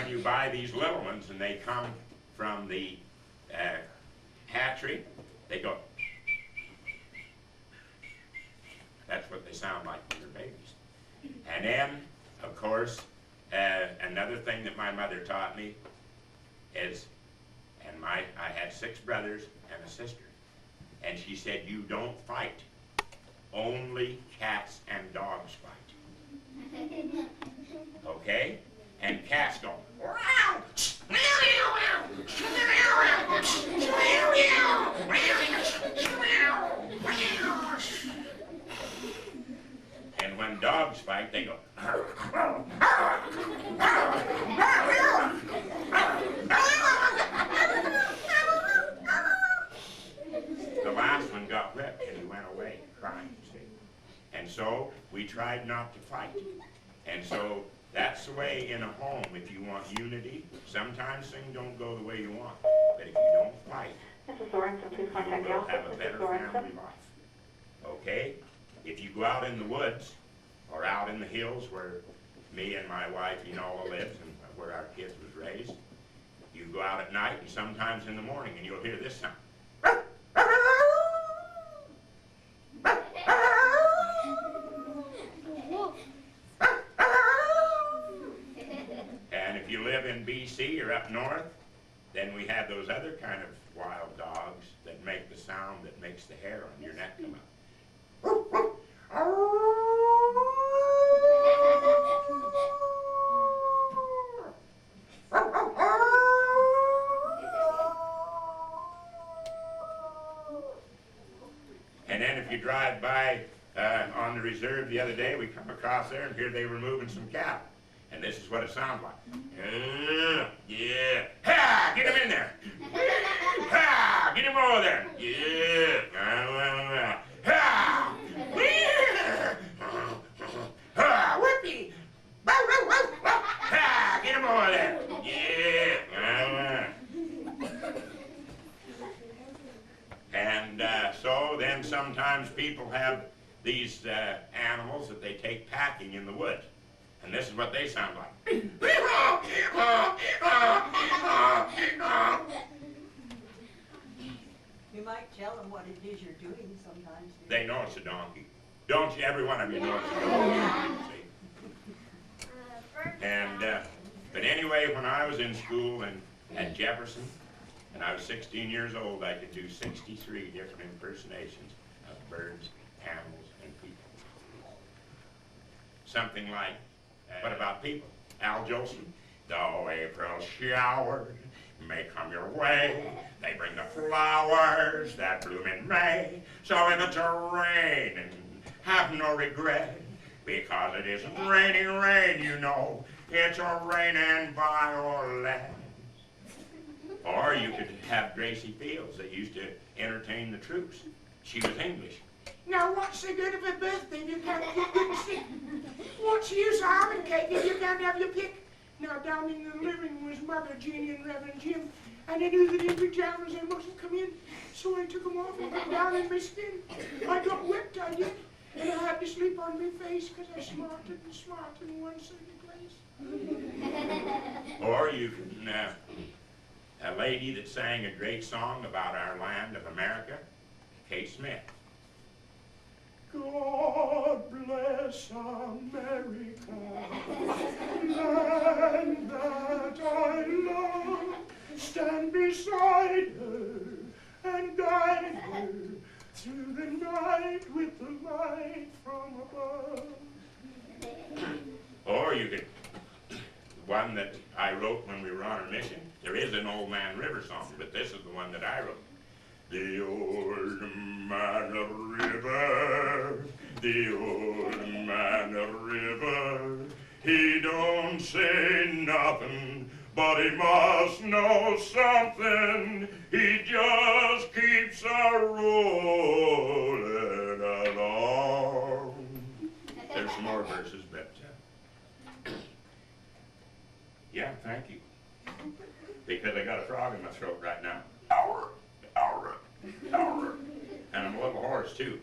when you buy these little ones and they come from the hatchery, they go. That's what they sound like when they're babies. And then, of course, another thing that my mother taught me is, I had 6 brothers and a sister, and she said, you don't fight, only cats and dogs fight. Okay? And cats go, wow! And when dogs fight, they go. The last one got whipped and he went away crying, see? And so we tried not to fight. And so that's the way in a home, if you want unity, sometimes things don't go the way you want. But if you don't fight, Mrs. Sorensen, please contact the you will office. have a better family life. Okay? If you go out in the woods or out in the hills where me and my wife Enola lives and where our kids was raised, you go out at night and sometimes in the morning and you'll hear this sound. And if you live in BC or up north, then we have those other kind of wild dogs that make the sound that makes the hair on your neck come up. And then if you drive by on the reserve the other day, we come across there and here they were moving some cattle. And this is what it sounds like. Yeah. Ha! Get him in there. Ha! Get him over there. Yeah. Ha! Ha! Whoopee! Ha! Get him over there. Yeah. And so then sometimes people have these animals that they take packing in the woods. And this is what they sound like. You might tell them what it is you're doing sometimes. They know it's a donkey. Don't you? Every one of you know it's a donkey. See? And, but anyway, when I was in school at Jefferson, and I was 16 years old, I could do 63 different impersonations of birds, animals, and people. Something like, what about people? Al Jolson. Though April showers may come your way, they bring the flowers that bloom in May. So if it's raining, have no regret, because it isn't raining rain, you know. It's a raining by Orleans. Or you could have Gracie Fields that used to entertain the troops. She was English. Now what's the good of a birthday if you can't get good sick? What's the use of almond cake if you can't have your pick? Now down in the living room was Mother Jeannie and Reverend Jim, and they knew that in pajamas they mustn't come in, so I took them off and put down in my skin. I got whipped, I did, and I had to sleep on my face because I smarted and smarted in one certain place. Or you can, a lady that sang a great song about our land of America, Kate Smith. God bless America, land that I love. Stand beside her and guide her through the night with the light from above. Or you could, one that I wrote when we were on our mission. There is an Old Man River song, but this is the one that I wrote. The old man of river, the old man of river, he don't say nothing, but he must know something. He just keeps a rolling along. There's some more verses, but yeah, thank you. Because I got a frog in my throat right now. Hour. And I'm a little hoarse too.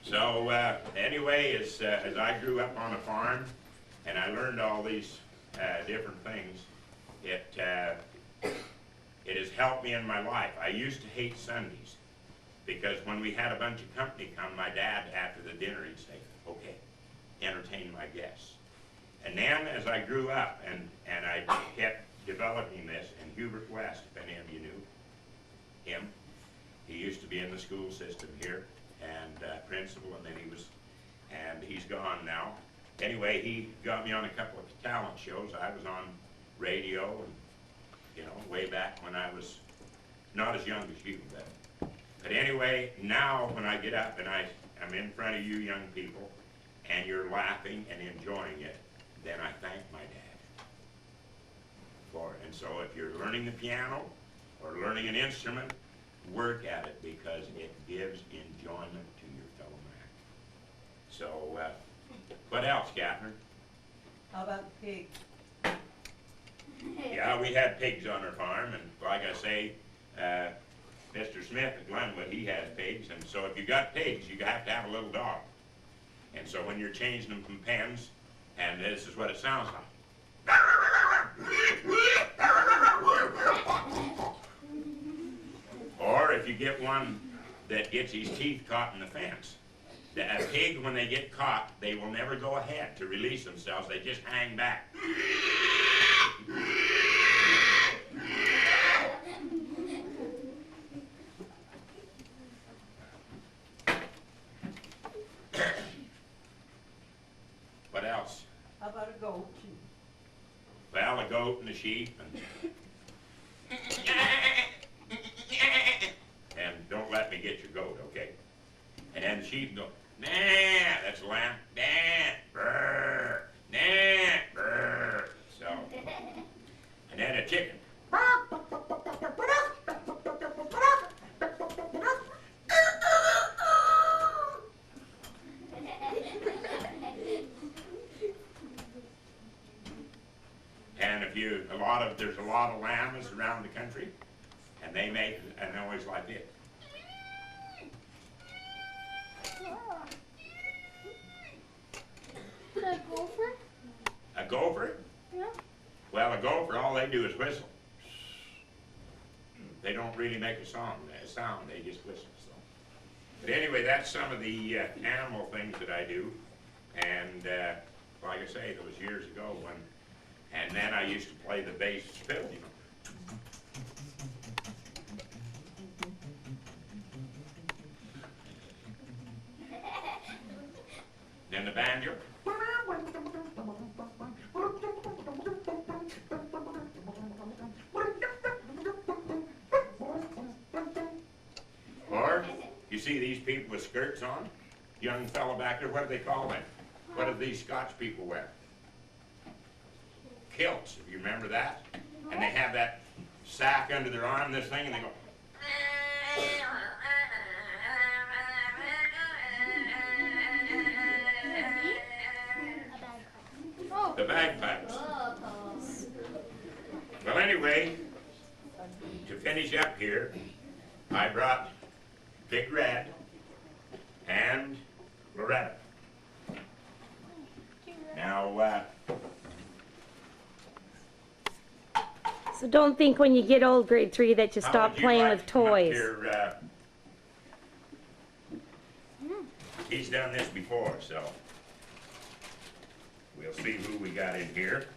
So anyway, as I grew up on a farm and I learned all these different things, it has helped me in my life. I used to hate Sundays because when we had a bunch of company come, my dad, after the dinner, he'd say, okay, entertain my guests. And then as I grew up and I kept developing this, and Hubert West, if any of you knew him, he used to be in the school system here and principal, and then he's gone now. Anyway, he got me on a couple of talent shows. I was on radio, and you know, way back when I was not as young as you, but anyway, now when I get up and I'm in front of you young people, and you're laughing and enjoying it, then I thank my dad for it. And so if you're learning the piano or learning an instrument, work at it because it gives enjoyment to your fellow man. So, what else, Catherine? How about pigs? Yeah, we had pigs on our farm, and like I say, Mr. Smith at Glenwood, he has pigs, and so if you got pigs, you have to have a little dog. And so when you're changing them from pens, and this is what it sounds like. Or if you get one that gets his teeth caught in the fence, a pig, when they get caught, they will never go ahead to release themselves. They just hang back. What else? How about a goat? Well, a goat and a sheep, and don't let me get your goat, okay? And then the sheep go, nah, that's a lamb, nah, brr, nah, brr. So, and then a chicken. And there's a lot of lambs around the country, and they make a noise like this. A gopher? A gopher? Yeah. Well, a gopher, all they do is whistle. They don't really make a sound, they just whistle. So. But anyway, that's some of the animal things that I do. And like I say, those years ago and then I used to play the bass fiddle, you know. Then the banjo. Or, you see these people with skirts on? Young fella back there, what do they call them? What do these Scotch people wear? Kilts, if you remember that. And they have that sack under their arm, this thing, and they go. The bagpipes. Well, anyway, to finish up here, I brought Big Red and Loretta. Now, So don't think when you get old, grade 3, that you how stop would you playing like with to come up toys. here, he's done this before, so we'll see who we got in here.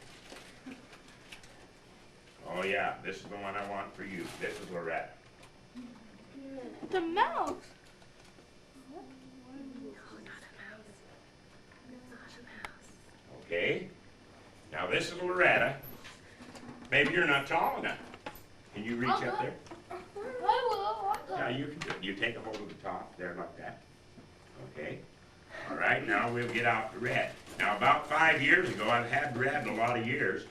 Oh yeah, this is the one I want for you. This is Loretta. The mouse. Okay. Now this is Loretta. Maybe you're not tall enough. Can you reach up there? I will. Yeah, you can do it. You take a hold of the top there like that. Okay. All right, now we'll get out the Red. Now about 5 years ago, I've had Red a lot of years,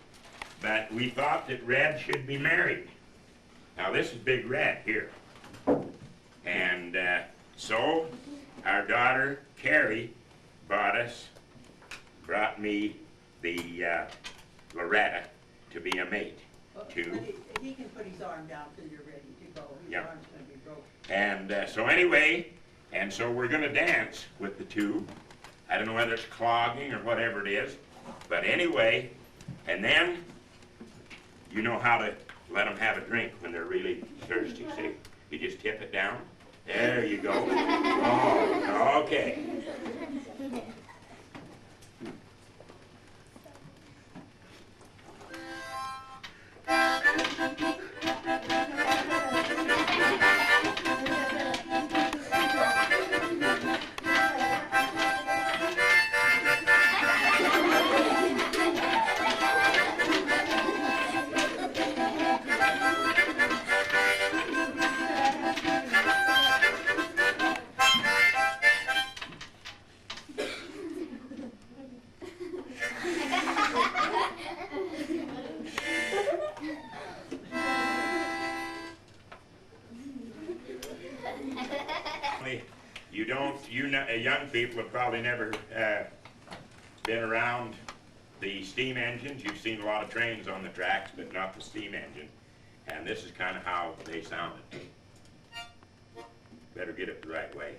but we thought that Red should be married. Now this is Big Red here. And so our daughter, Carrie, brought me the Loretta to be a mate to. He can put his arm down till you're ready to go. His Yeah. arm's gonna be broken. And so anyway, And so we're gonna dance with the tube. I don't know whether it's clogging or whatever it is, but anyway, and then you know how to let them have a drink when they're really thirsty, see? You just tip it down. There you go. Oh, okay. Young people have probably never been around the steam engines. You've seen a lot of trains on the tracks, but not the steam engine. And this is kind of how they sounded. Better get it the right way.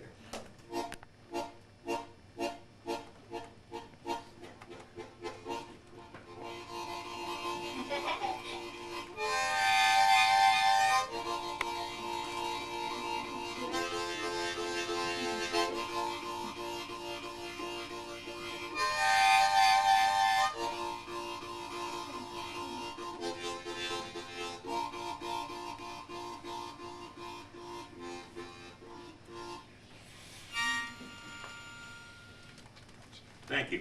Thank you.